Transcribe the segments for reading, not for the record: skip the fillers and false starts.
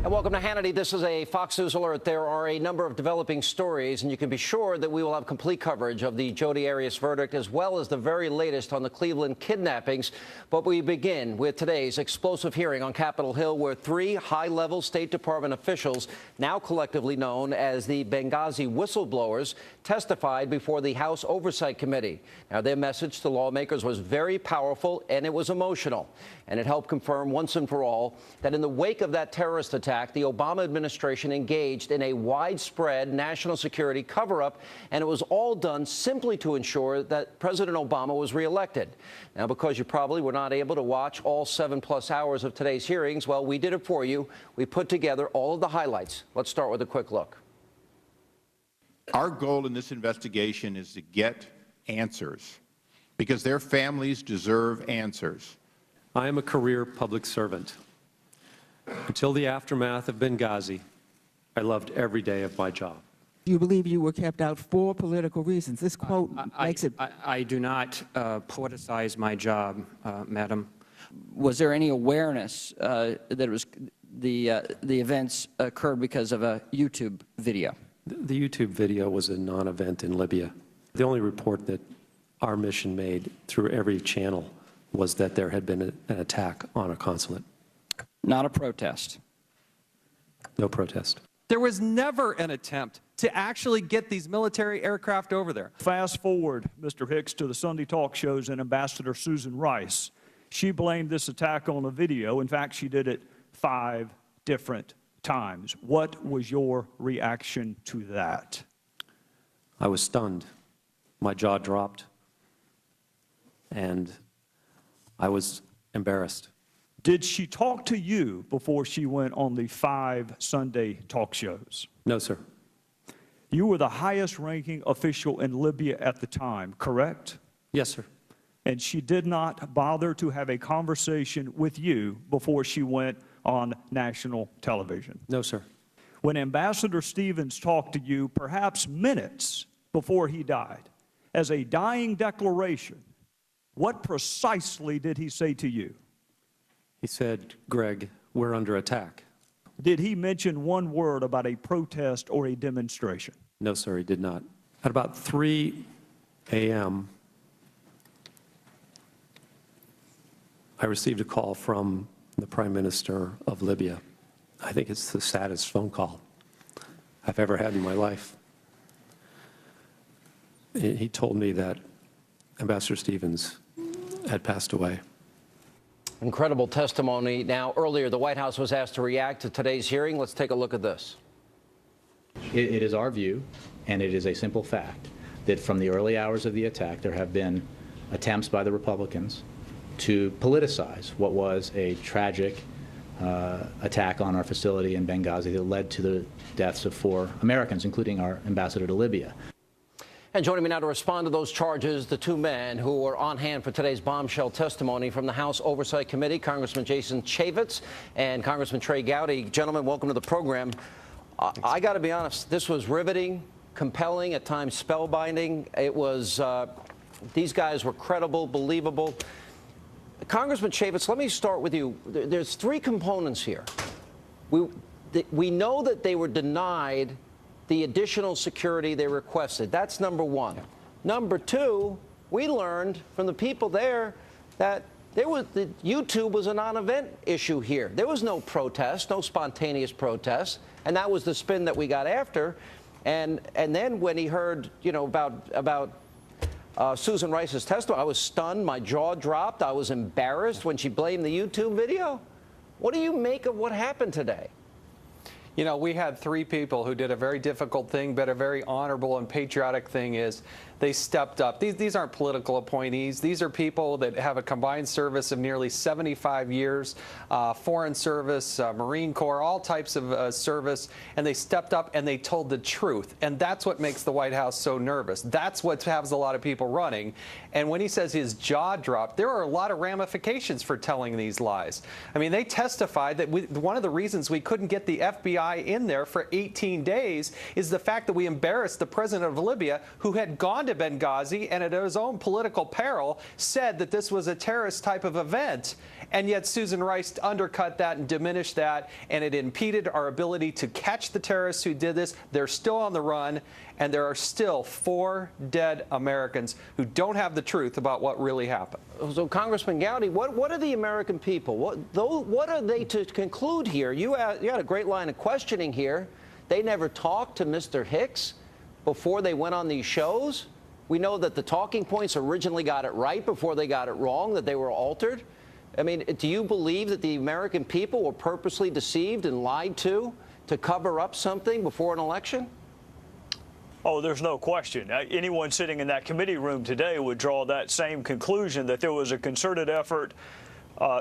And welcome to Hannity. This is a Fox News alert. There are a number of developing stories, and you can be sure that we will have complete coverage of the Jodi Arias verdict, as well as the very latest on the Cleveland kidnappings. But we begin with today's explosive hearing on Capitol Hill, where three high-level State Department officials, now collectively known as the Benghazi whistleblowers, testified before the House Oversight Committee. Now, their message to lawmakers was very powerful, and it was emotional. And it helped confirm once and for all that in the wake of that terrorist attack, the Obama administration engaged in a widespread national security cover-up, and it was all done simply to ensure that President Obama was reelected. Now, because you probably were not able to watch all 7+ hours of today's hearings, well, we did it for you. We put together all of the highlights. Let's start with a quick look. Our goal in this investigation is to get answers, because their families deserve answers. I am a career public servant. Until the aftermath of Benghazi, I loved every day of my job. You believe you were kept out for political reasons? This quote makes it... I do not politicize my job, Madam. Was there any awareness that it was the events occurred because of a YouTube video? The YouTube video was a non-event in Libya. The only report that our mission made through every channel was that there had been an attack on a consulate. Not a protest. No protest. There was never an attempt to actually get these military aircraft over there. Fast forward, Mr. Hicks, to the Sunday talk shows and Ambassador Susan Rice. She blamed this attack on a video. In fact, she did it 5 different times. What was your reaction to that? I was stunned. My jaw dropped, and I was embarrassed. Did she talk to you before she went on the 5 Sunday talk shows? No, sir. You were the highest-ranking official in Libya at the time, correct? Yes, sir. And she did not bother to have a conversation with you before she went on national television? No, sir. When Ambassador Stevens talked to you, perhaps minutes before he died, as a dying declaration, what precisely did he say to you? He said, Greg, we're under attack. Did he mention one word about a protest or a demonstration? No, sir, he did not. At about 3 a.m., I received a call from the Prime Minister of Libya. I think it's the saddest phone call I've ever had in my life. He told me that Ambassador Stevens had passed away. Incredible testimony. Now, earlier, the White House was asked to react to today's hearing. Let's take a look at this. It is our view, and it is a simple fact, that from the early hours of the attack, there have been attempts by the Republicans to politicize what was a tragic attack on our facility in Benghazi that led to the deaths of 4 Americans, including our ambassador to Libya. And joining me now to respond to those charges, the 2 men who were on hand for today's bombshell testimony from the House Oversight Committee, Congressman Jason Chaffetz and Congressman Trey Gowdy. Gentlemen, welcome to the program. I got to be honest, this was riveting, compelling, at times spellbinding. It was, these guys were credible, believable. Congressman Chaffetz, let me start with you. There's 3 components here. We know that they were denied the additional security they requested. That's number 1. Yeah. Number 2, we learned from the people there that YouTube was a non-event issue here. There was no protest, no spontaneous protest, and that was the spin that we got after. And then when he heard, you know, about Susan Rice's testimony, I was stunned. My jaw dropped. I was embarrassed when she blamed the YouTube video. What do you make of what happened today? You know, we had 3 people who did a very difficult thing, but a very honorable and patriotic thing is they stepped up. These aren't political appointees. These are people that have a combined service of nearly 75 years, foreign service, Marine Corps, all types of service, and they stepped up and they told the truth. And that's what makes the White House so nervous. That's what has a lot of people running. And when he says his jaw dropped, there are a lot of ramifications for telling these lies. I mean, they testified that one of the reasons we couldn't get the FBI in there for 18 days is the fact that we embarrassed the president of Libya, who had gone to Benghazi and at his own political peril said that this was a terrorist type of event. And yet Susan Rice undercut that and diminished that, and it impeded our ability to catch the terrorists who did this. They're still on the run, and there are still 4 dead Americans who don't have the truth about what really happened. So, Congressman Gowdy, what are the American people? What are they to conclude here? You had a great line of questioning here. They never talked to Mr. Hicks before they went on these shows. We know that the talking points originally got it right before they got it wrong, that they were altered. I mean, do you believe that the American people were purposely deceived and lied to cover up something before an election? Oh, there's no question. Anyone sitting in that committee room today would draw that same conclusion, that there was a concerted effort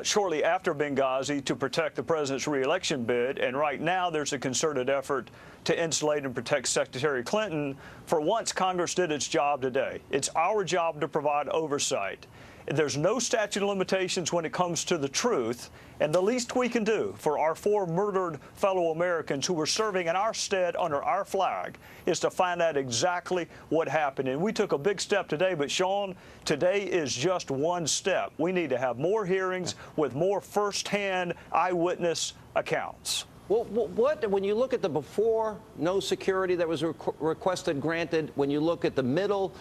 shortly after Benghazi to protect the president's reelection bid, and right now there's a concerted effort to insulate and protect Secretary Clinton. For once, Congress did its job today. It's our job to provide oversight. There's no statute of limitations when it comes to the truth, and the least we can do for our 4 murdered fellow Americans who were serving in our stead under our flag is to find out exactly what happened. And we took a big step today, but Sean, today is just one step. We need to have more hearings with more firsthand eyewitness accounts. Well, when you look at the before, no security that was requested, granted, when you look at the middle,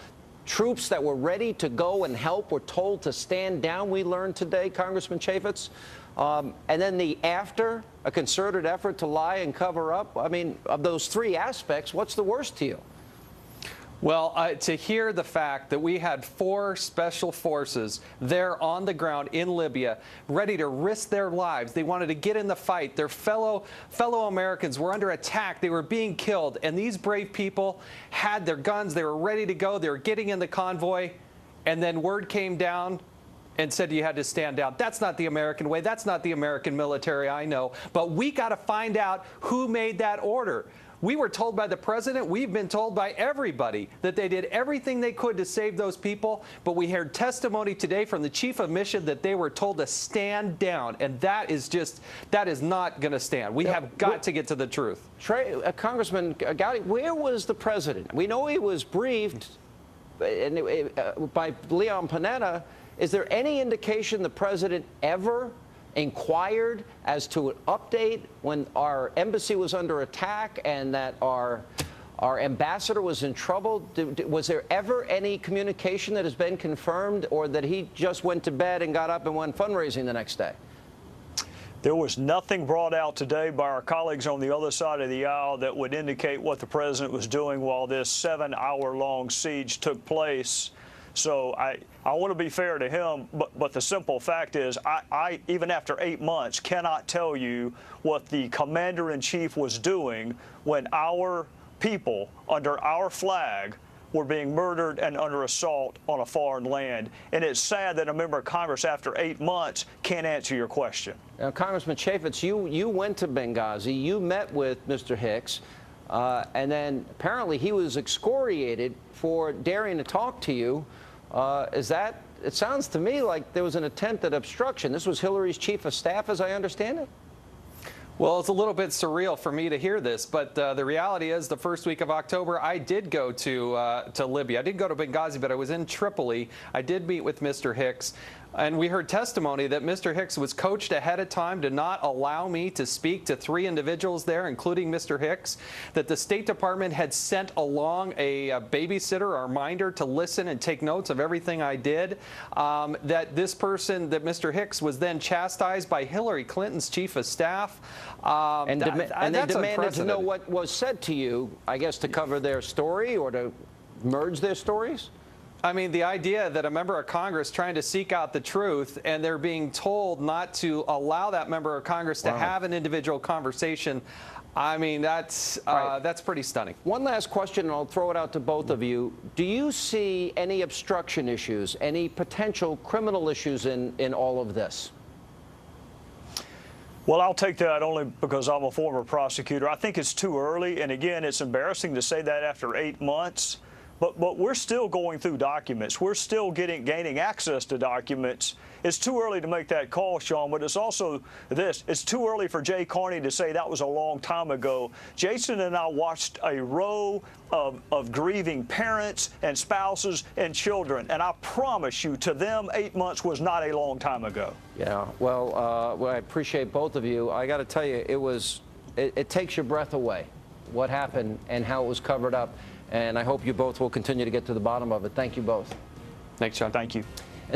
troops that were ready to go and help were told to stand down, we learned today, Congressman Chaffetz. And then the after, a concerted effort to lie and cover up. I mean, of those 3 aspects, what's the worst to you? Well, to hear the fact that we had 4 special forces there on the ground in Libya, ready to risk their lives. They wanted to get in the fight. Their fellow Americans were under attack. They were being killed. And these brave people had their guns. They were ready to go. They were getting in the convoy. And then word came down and said you had to stand down. That's not the American way. That's not the American military, I know. But we got to find out who made that order. We were told by the president, we've been told by everybody that they did everything they could to save those people, but we heard testimony today from the chief of mission that they were told to stand down, and that is not going to stand. We have got to get to the truth. Congressman Gowdy, where was the president? We know he was briefed by Leon Panetta. Is there any indication the president ever inquired as to an update when our embassy was under attack and that our ambassador was in trouble? Was there ever any communication that has been confirmed, or that he just went to bed and got up and went fundraising the next day? There was nothing brought out today by our colleagues on the other side of the aisle that would indicate what the president was doing while this 7-hour-long siege took place. So I want to be fair to him, but the simple fact is I, even after 8 months, cannot tell you what the commander-in-chief was doing when our people under our flag were being murdered and under assault on a foreign land. And it's sad that a member of Congress, after 8 months, can't answer your question. Now, Congressman Chaffetz, you went to Benghazi. You met with Mr. Hicks. And then apparently he was excoriated for daring to talk to you. It sounds to me like there was an attempt at obstruction. This was Hillary's chief of staff, as I understand it. Well, it's a little bit surreal for me to hear this, but the reality is the first week of October, I did go to Libya. I didn't go to Benghazi, but I was in Tripoli. I did meet with Mr. Hicks. And we heard testimony that Mr. Hicks was coached ahead of time to not allow me to speak to 3 individuals there, including Mr. Hicks, that the State Department had sent along a babysitter, a reminder to listen and take notes of everything I did, that this person, that Mr. Hicks, was then chastised by Hillary Clinton's chief of staff. And they demanded to know what was said to you, I guess, to cover their story or to merge their stories? I mean, the idea that a member of Congress trying to seek out the truth and they're being told not to allow that member of Congress to have an individual conversation, I mean, that's pretty stunning. One last question, and I'll throw it out to both of you. Do you see any obstruction issues, any potential criminal issues in all of this? Well, I'll take that only because I'm a former prosecutor. I think it's too early, and again, it's embarrassing to say that after 8 months. But we're still going through documents. We're still gaining access to documents. It's too early to make that call, Sean, but it's also this. It's too early for Jay Carney to say that was a long time ago. Jason and I watched a row of grieving parents and spouses and children, and I promise you, to them, 8 months was not a long time ago. Yeah, well, I appreciate both of you. I got to tell you, it takes your breath away, what happened and how it was covered up. And I hope you both will continue to get to the bottom of it. Thank you both. Thanks, Sean. Thank you.